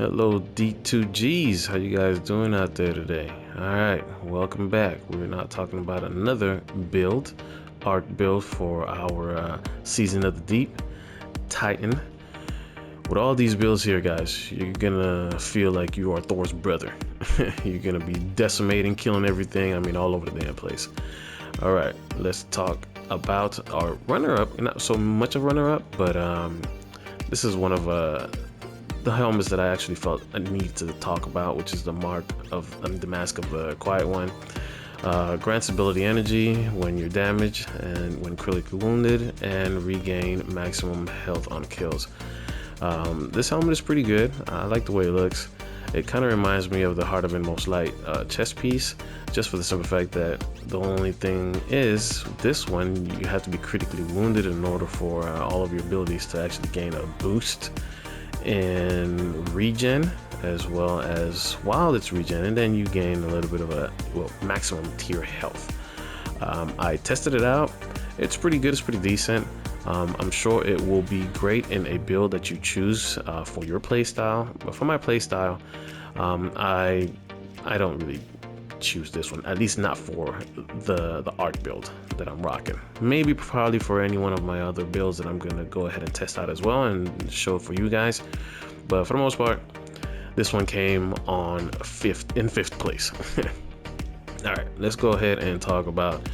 Hello D2Gs, how you guys doing out there today? Alright, welcome back. We're not talking about another build, arc build for our Season of the Deep, Titan. With all these builds here, guys, you're gonna feel like you are Thor's brother. You're gonna be decimating, killing everything, I mean all over the damn place. Alright, let's talk about our runner-up. Not so much a runner-up, but this is one of the helmets that I actually felt a need to talk about, which is the mark of the mask of the Quiet One. Grants ability energy when you're damaged and when critically wounded, and regain maximum health on kills. This helmet is pretty good. I like the way it looks. It kind of reminds me of the Heart of Inmost Light chest piece, just for the simple fact that the only thing is, this one you have to be critically wounded in order for all of your abilities to actually gain a boost in regen, as well as while it's regen, and then you gain a little bit of a maximum tier health. I tested it out. It's pretty good. It's pretty decent. I'm sure it will be great in a build that you choose for your playstyle. But for my playstyle, I don't really choose this one, at least not for the arc build that I'm rocking. Maybe probably for any one of my other builds that I'm gonna go ahead and test out as well and show for you guys. But for the most part, this one came on fifth place. All right, let's go ahead and talk about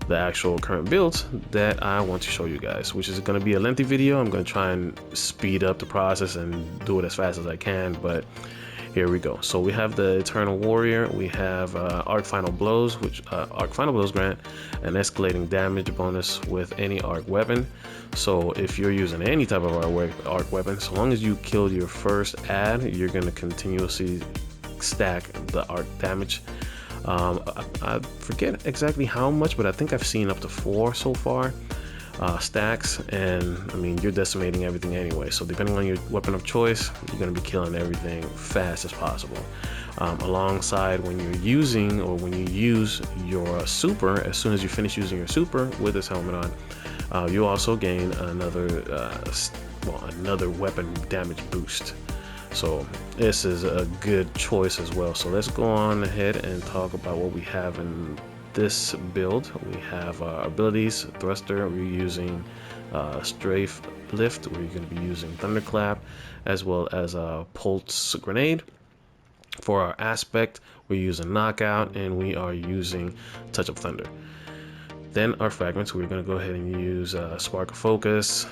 the actual current builds that I want to show you guys, which is going to be a lengthy video. I'm going to try and speed up the process and do it as fast as I can, but here we go. So we have the Eternal Warrior, we have Arc Final Blows, which Arc Final Blows grant an escalating damage bonus with any arc weapon. So if you're using any type of arc weapon, so long as you kill your first add, you're going to continuously stack the arc damage. I forget exactly how much, but I think I've seen up to 4 so far stacks, and I mean, you're decimating everything anyway, so depending on your weapon of choice, you're going to be killing everything fast as possible. Alongside when you're using, or when you use your super, as soon as you finish using your super with this helmet on, you also gain another weapon damage boost. So this is a good choice as well. So let's go on ahead and talk about what we have in this build. We have abilities. Thruster, we're using Strafe Lift, where you're going to be using Thunderclap, as well as a Pulse Grenade. For our aspect, we're using Knockout, and we are using Touch of Thunder. Then our fragments, we're going to go ahead and use Spark of Focus,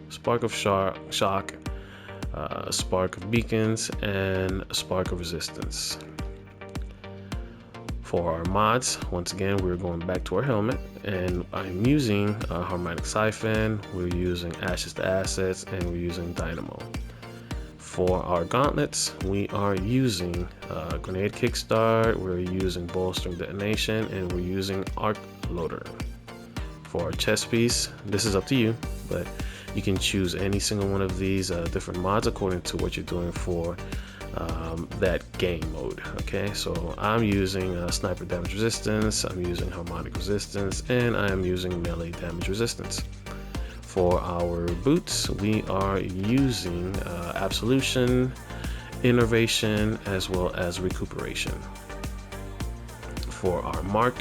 Spark of Shock, Spark of Beacons, and Spark of Resistance. For our mods, once again, we're going back to our helmet, and I'm using Harmonic Siphon, we're using Ashes to Assets, and we're using Dynamo. For our gauntlets, we are using Grenade Kickstart, we're using Bolstering Detonation, and we're using Arc Loader. For our chest piece, this is up to you, but you can choose any single one of these different mods according to what you're doing for that game mode. Okay, so I'm using Sniper Damage Resistance, I'm using Harmonic Resistance, and I am using Melee Damage Resistance. For our boots, we are using Absolution, Innervation, as well as Recuperation. For our mark,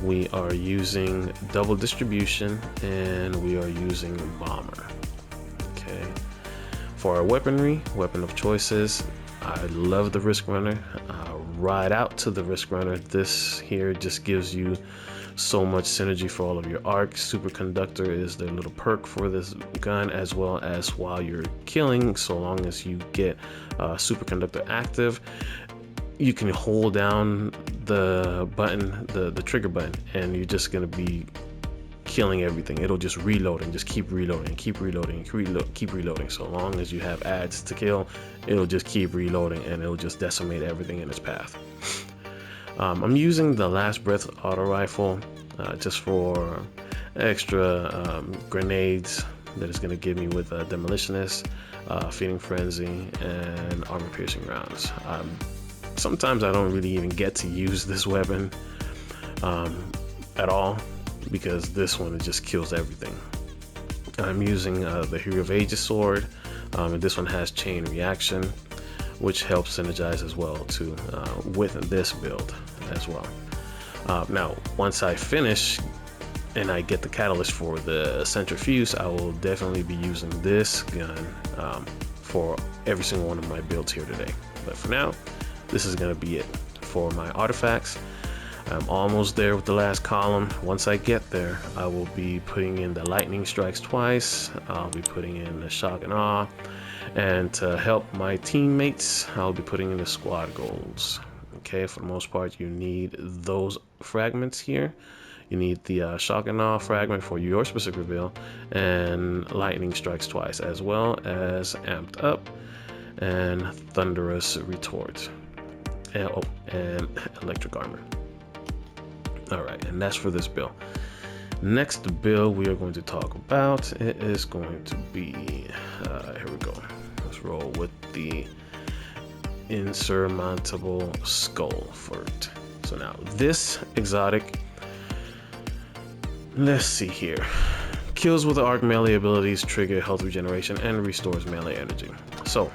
we are using Double Distribution, and we are using Bomber. Okay. For our weaponry, weapon of choices, I love the Risk Runner. Ride out to the Risk Runner. This here just gives you so much synergy for all of your arcs. Superconductor is the little perk for this gun, as well as while you're killing, so long as you get Superconductor active, you can hold down the button, the trigger button, and you're just gonna be killing everything. It'll just reload and just keep reloading, keep reloading, keep reloading. So long as you have adds to kill, it'll just keep reloading, and it'll just decimate everything in its path. I'm using the Last Breath auto rifle just for extra grenades that it's gonna give me with Demolitionist, Feeding Frenzy, and Armor Piercing rounds. Sometimes I don't really even get to use this weapon at all, because this one, it just kills everything. I'm using the Hero of Ages sword, and this one has chain reaction. which helps synergize as well too with this build as well. Now, once I finish and I get the catalyst for the centrifuge, I will definitely be using this gun for every single one of my builds here today. But for now, this is going to be it for my artifacts. I'm almost there with the last column. Once I get there, I will be putting in the lightning strikes twice. I'll be putting in the shock and awe. And to help my teammates, I'll be putting in the squad goals. Okay, for the most part, you need those fragments here. You need the shock and awe fragment for your specific build, and lightning strikes twice, as well as amped up and thunderous retort, and electric armor. All right, and that's for this build. Next build we are going to talk about, it is going to be, here we go. Let's roll with the insurmountable skull for it. So now this exotic, let's see here, kills with the arc melee abilities, trigger health regeneration, and restores melee energy. So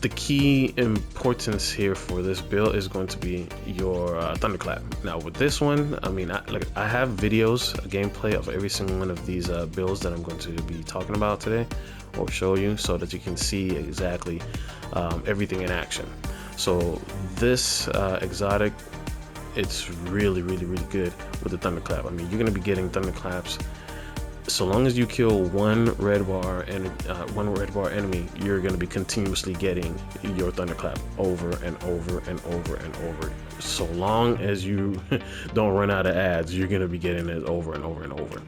the key importance here for this build is going to be your thunderclap. Now with this one, I mean, I have videos, a gameplay of every single one of these builds that I'm going to be talking about today, or show you, so that you can see exactly everything in action. So this exotic, it's really good with the thunderclap. I mean, you're gonna be getting thunderclaps so long as you kill one red bar enemy. You're gonna be continuously getting your thunderclap over and over and over and over. So long as you don't run out of ads, you're gonna be getting it over and over and over.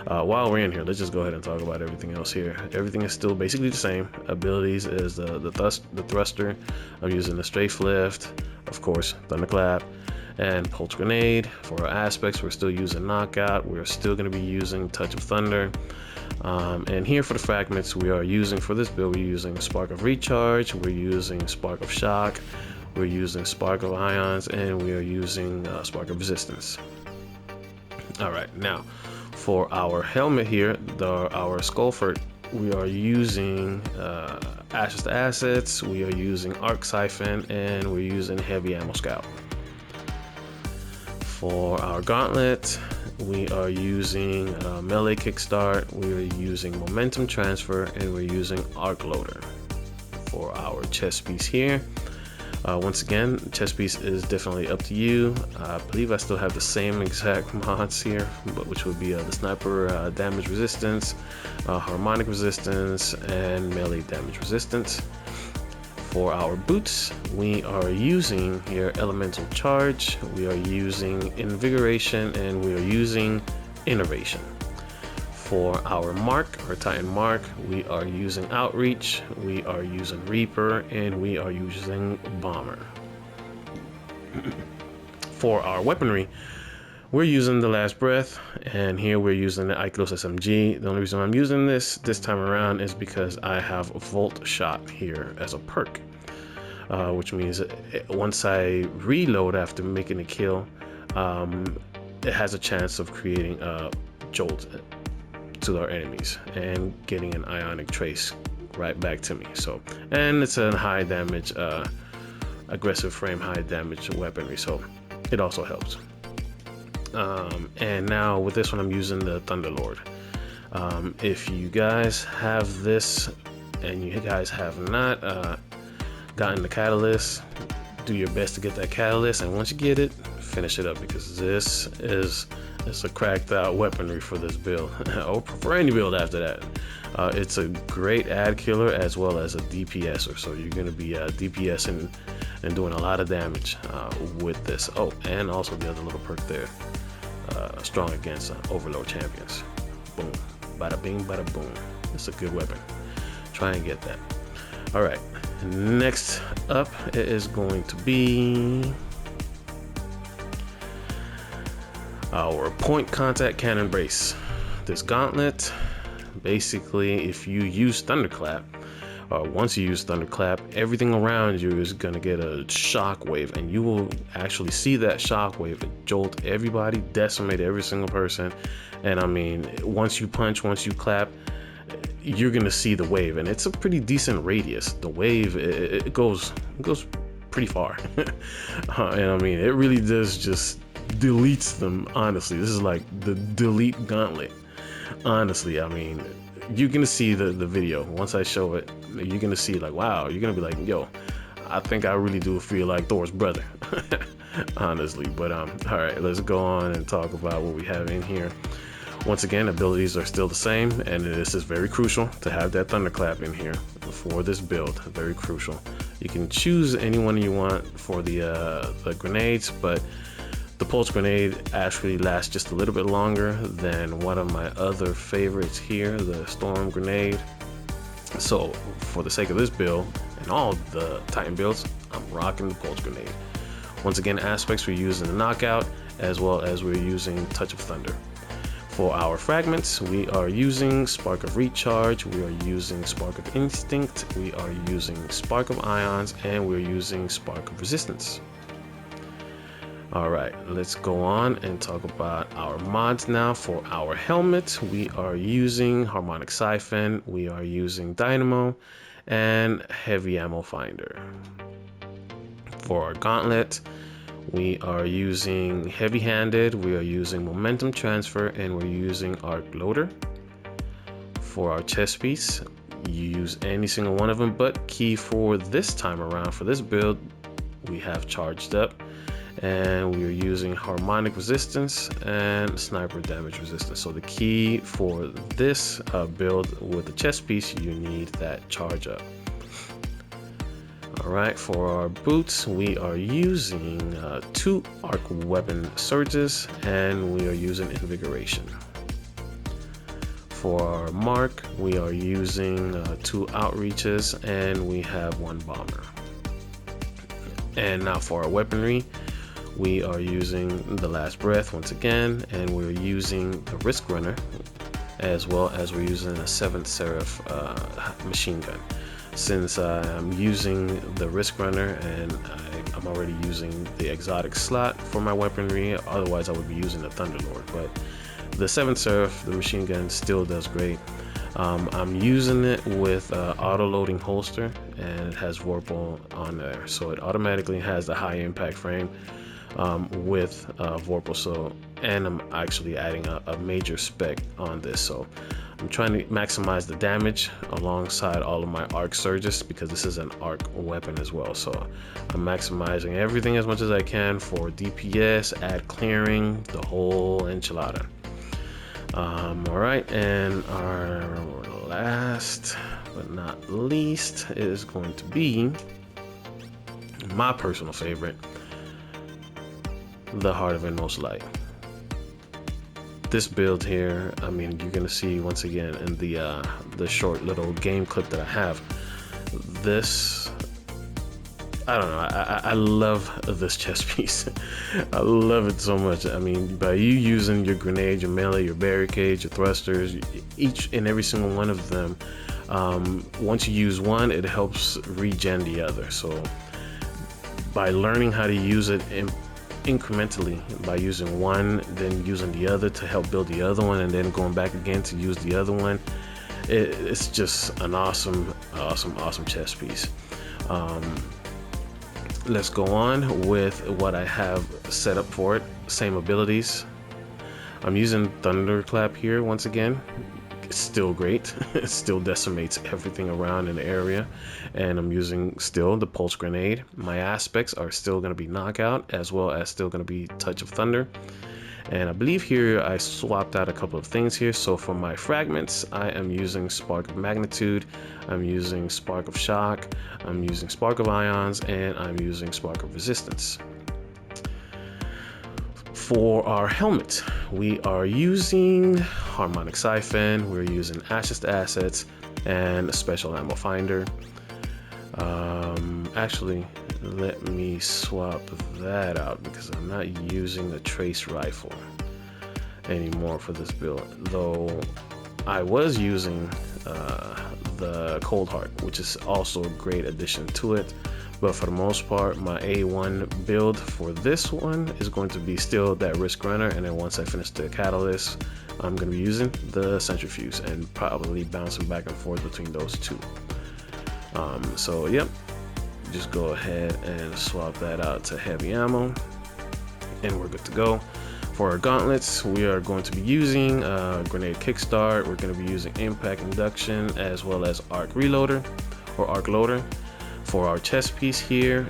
While we're in here, let's just go ahead and talk about everything else here. Everything is still basically the same. Abilities is the thruster. I'm using the strafe lift, of course, thunderclap, and pulse grenade. For our aspects, we're still using knockout. We're still going to be using touch of thunder. And here for the fragments, we are using, for this build, we're using spark of recharge, we're using spark of shock, we're using spark of ions, and we are using spark of resistance. All right, now for our helmet here, our Skullfort, we are using Ashes to Assets, we are using Arc Siphon, and we're using Heavy Ammo Scout. For our gauntlet, we are using melee kickstart, we're using momentum transfer, and we're using arc loader. For our chest piece here, once again, chest piece is definitely up to you. I believe I still have the same exact mods here, but which would be the sniper damage resistance, harmonic resistance, and melee damage resistance. For our boots, we are using here elemental charge, we are using invigoration, and we are using innovation. For our mark, our Titan mark, we are using outreach, we are using reaper, and we are using bomber. For our weaponry, we're using the last breath, and here we're using the Icarus SMG. The only reason I'm using this time around is because I have Volt Shot here as a perk, which means once I reload after making a kill, it has a chance of creating a jolt to our enemies and getting an ionic trace right back to me. So, and it's a high damage, aggressive frame, high damage weaponry, so it also helps. And now with this one, I'm using the Thunderlord. If you guys have this and you guys have not gotten the catalyst, do your best to get that catalyst, and once you get it, finish it up, because this is a cracked out weaponry for this build, or for any build after that. It's a great ad killer as well as a DPSer, so you're going to be DPSing and doing a lot of damage with this. Oh, and also the other little perk there, strong against overload champions. Boom, bada bing, bada boom. It's a good weapon. Try and get that. All right, next up it is going to be our point contact cannon brace. This gauntlet, basically, if you use Thunderclap, once you use Thunderclap, everything around you is going to get a shockwave, and you will actually see that shockwave jolt everybody, decimate every single person. And I mean, once you punch, once you clap, you're gonna see the wave, and it's a pretty decent radius. The wave, it goes pretty far. And I mean, it really does just deletes them. Honestly, this is like the delete gauntlet. Honestly, I mean, you're gonna see the video once I show it. You're gonna see like, wow, you're gonna be like, yo, I think I really do feel like Thor's brother. Honestly. But all right, let's go on and talk about what we have in here. Once again, abilities are still the same, and this is very crucial to have that thunderclap in here for this build. Very crucial. You can choose anyone you want for the grenades, but the pulse grenade actually lasts just a little bit longer than one of my other favorites here, the storm grenade. So for the sake of this build and all the Titan builds, I'm rocking the pulse grenade. Once again, aspects we're using the knockout, as well as we're using touch of thunder. For our fragments, we are using Spark of Recharge, we are using Spark of Instinct, we are using Spark of Ions, and we're using Spark of Resistance. Alright, let's go on and talk about our mods now. For our helmet, we are using Harmonic Siphon, we are using Dynamo, and Heavy Ammo Finder. For our gauntlet, we are using Heavy Handed, we are using Momentum Transfer, and we're using Arc Loader. For our chest piece, you use any single one of them, but key for this time around, for this build, we have Charged Up, and we are using Harmonic Resistance and Sniper Damage Resistance. So the key for this build with the chest piece, you need that Charge Up. Alright, for our boots, we are using 2 arc weapon surges, and we are using Invigoration. For our mark, we are using 2 outreaches, and we have 1 bomber. And now for our weaponry, we are using the Last Breath once again, and we're using the Risk Runner, as well as we're using a 7th Seraph machine gun. Since I'm using the Risk Runner and I'm already using the exotic slot for my weaponry, otherwise I would be using the Thunderlord, but the 7th Seraph, the machine gun, still does great. I'm using it with auto-loading holster, and it has Vorpal on there, so it automatically has the high impact frame with Vorpal. So, and I'm actually adding a major spec on this, so I'm trying to maximize the damage alongside all of my arc surges, because this is an arc weapon as well. So I'm maximizing everything as much as I can for DPS, ad clearing, the whole enchilada. Alright, and our last but not least is going to be my personal favorite, the Heart of Inmost Light. This build here, I mean, you're gonna see once again in the short little game clip that I have. This, I don't know, I love this chest piece. I love it so much. I mean, by you using your grenade, your melee, your barricades, your thrusters, each and every single one of them, once you use one, it helps regen the other. So by learning how to use it incrementally, by using one, then using the other to help build the other one, and then going back again to use the other one, it's just an awesome chess piece. Let's go on with what I have set up for it. Same abilities. I'm using Thunderclap here once again. It's still great. It still decimates everything around in the area. And I'm using still the Pulse Grenade. My aspects are still going to be Knockout, as well as still going to be Touch of Thunder. And I believe here I swapped out a couple of things here. So for my fragments, I am using Spark of Magnitude, I'm using Spark of Shock, I'm using Spark of Ions, and I'm using Spark of Resistance. For our helmet, we are using Harmonic Siphon, we're using Ashes to Assets, and a Special Ammo Finder. Actually, let me swap that out because I'm not using the Trace Rifle anymore for this build, though I was using the Cold Heart, which is also a great addition to it. But for the most part, my A1 build for this one is going to be still that Risk Runner, and then once I finish the Catalyst, I'm going to be using the centrifuge and probably bouncing back and forth between those two. So yep, just go ahead and swap that out to heavy ammo and we're good to go. For our gauntlets, we are going to be using grenade kickstart. We're going to be using impact induction as well as arc reloader or arc loader. For our chest piece here,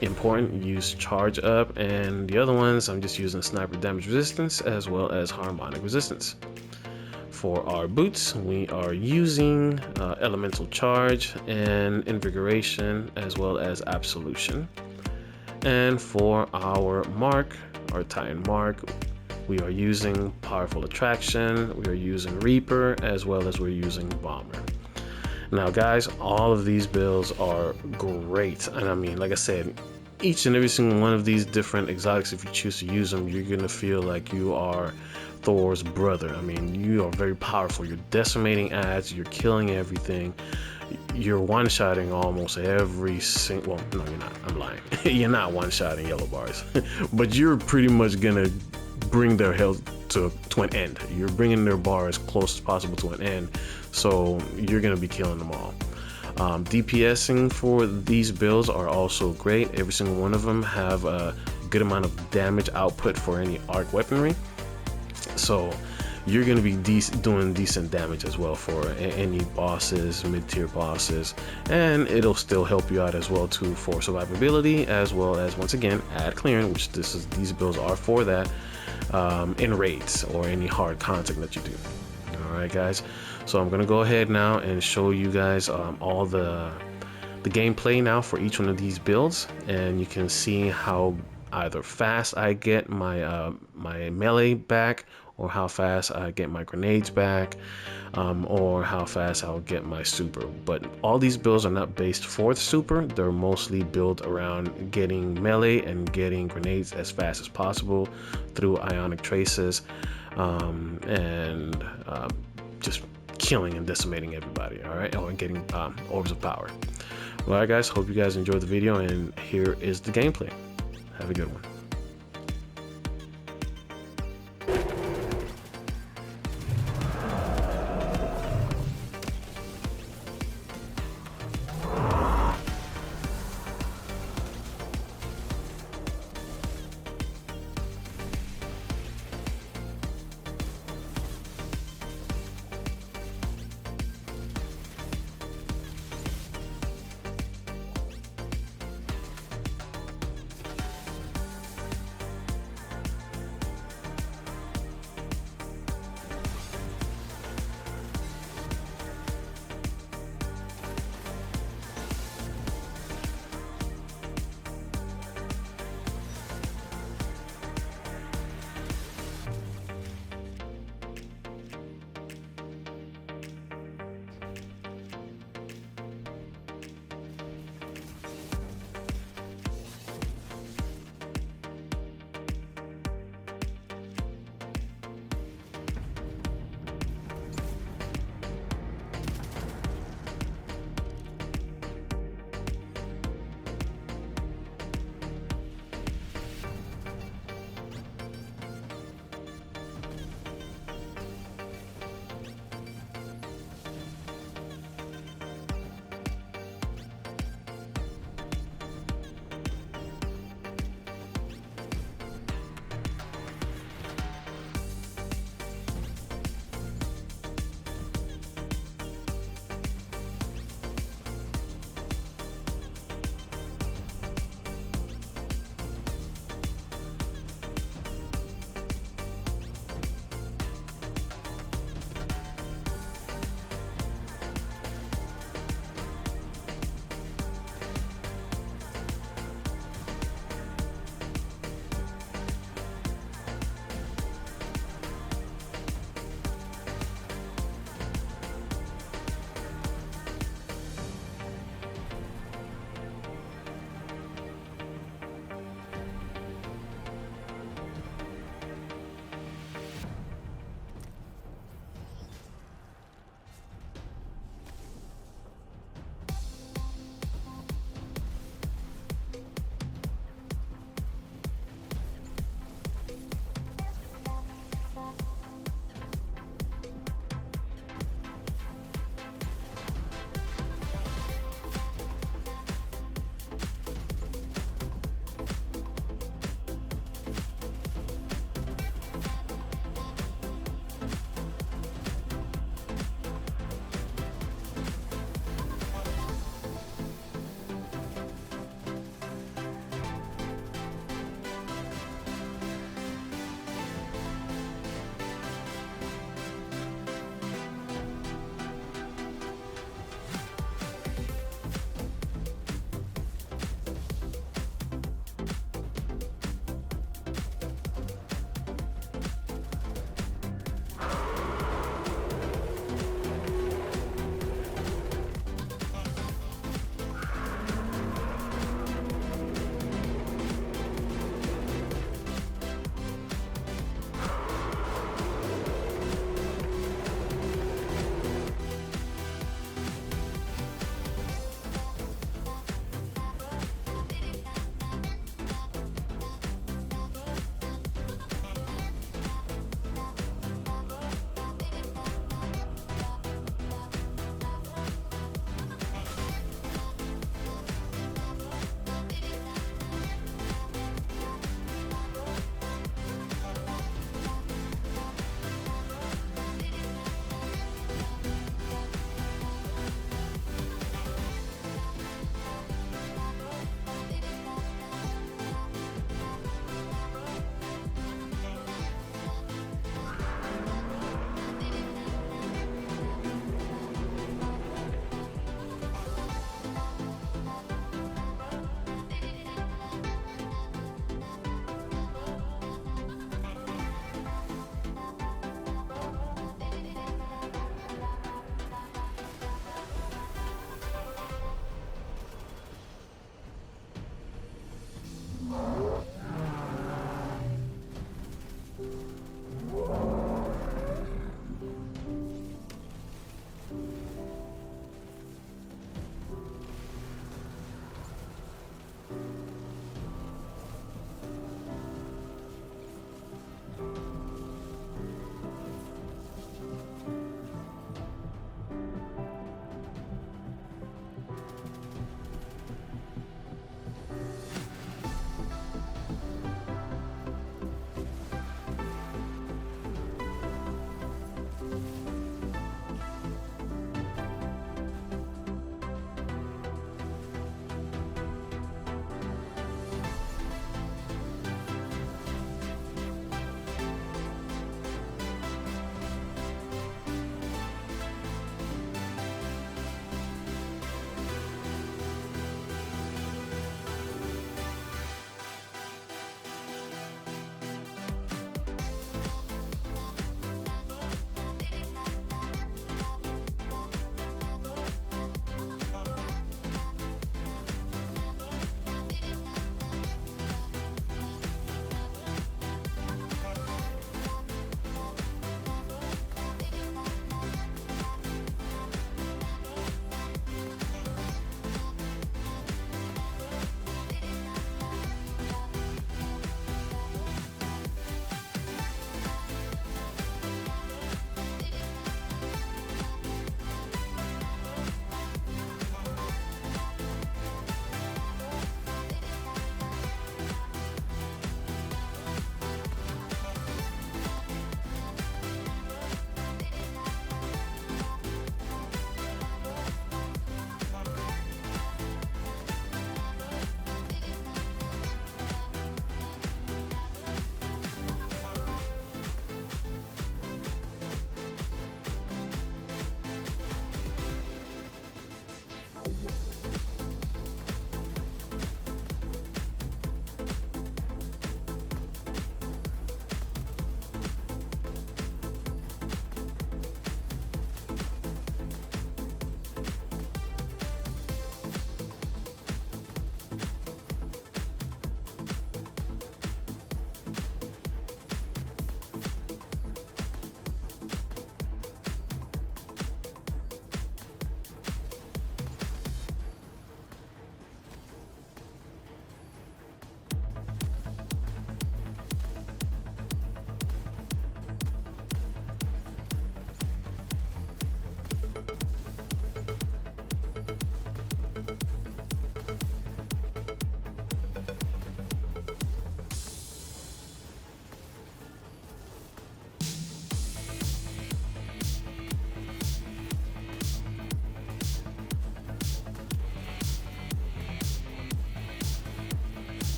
important, use charge up, and the other ones I'm just using sniper damage resistance as well as harmonic resistance. For our boots, we are using elemental charge and invigoration as well as absolution. And for our mark, our Titan mark, we are using powerful attraction, we are using Reaper, as well as we're using bomber. Now guys, all of these builds are great, and I mean, like I said, each and every single one of these different exotics, if you choose to use them, you're gonna feel like you are Thor's brother. I mean, you are very powerful. You're decimating ads, you're killing everything, you're one-shotting almost every single, well, no, you're not, I'm lying. You're not one-shotting yellow bars, but you're pretty much gonna bring their health to an end. You're bringing their bar as close as possible to an end, so you're gonna be killing them all. DPSing for these builds are also great. Every single one of them have a good amount of damage output for any arc weaponry, so you're going to be doing decent damage as well for any bosses, mid-tier bosses, and it'll still help you out as well too for survivability, as well as, once again, ad clearing, which these builds are for that, in raids or any hard contact that you do. Alright guys, so I'm gonna go ahead now and show you guys all the gameplay now for each one of these builds, and you can see how either fast I get my my melee back, or how fast I get my grenades back, or how fast I'll get my super. But all these builds are not based for the super, they're mostly built around getting melee and getting grenades as fast as possible through ionic traces, and just killing and decimating everybody, alright, or getting orbs of power. Alright guys, hope you guys enjoyed the video, and here is the gameplay. Have a good one.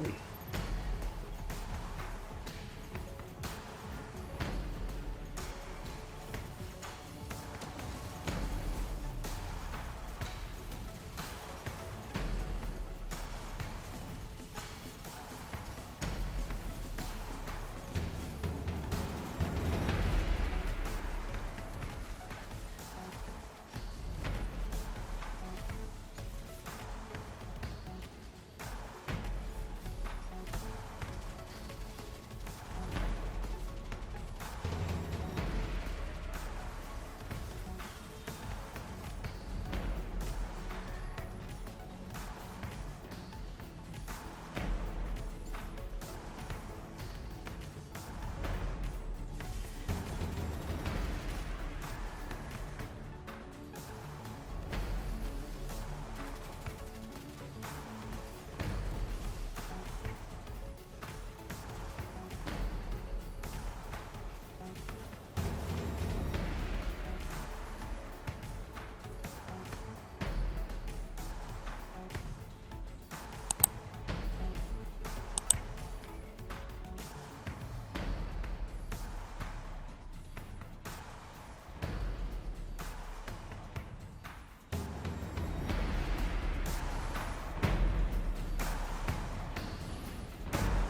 3.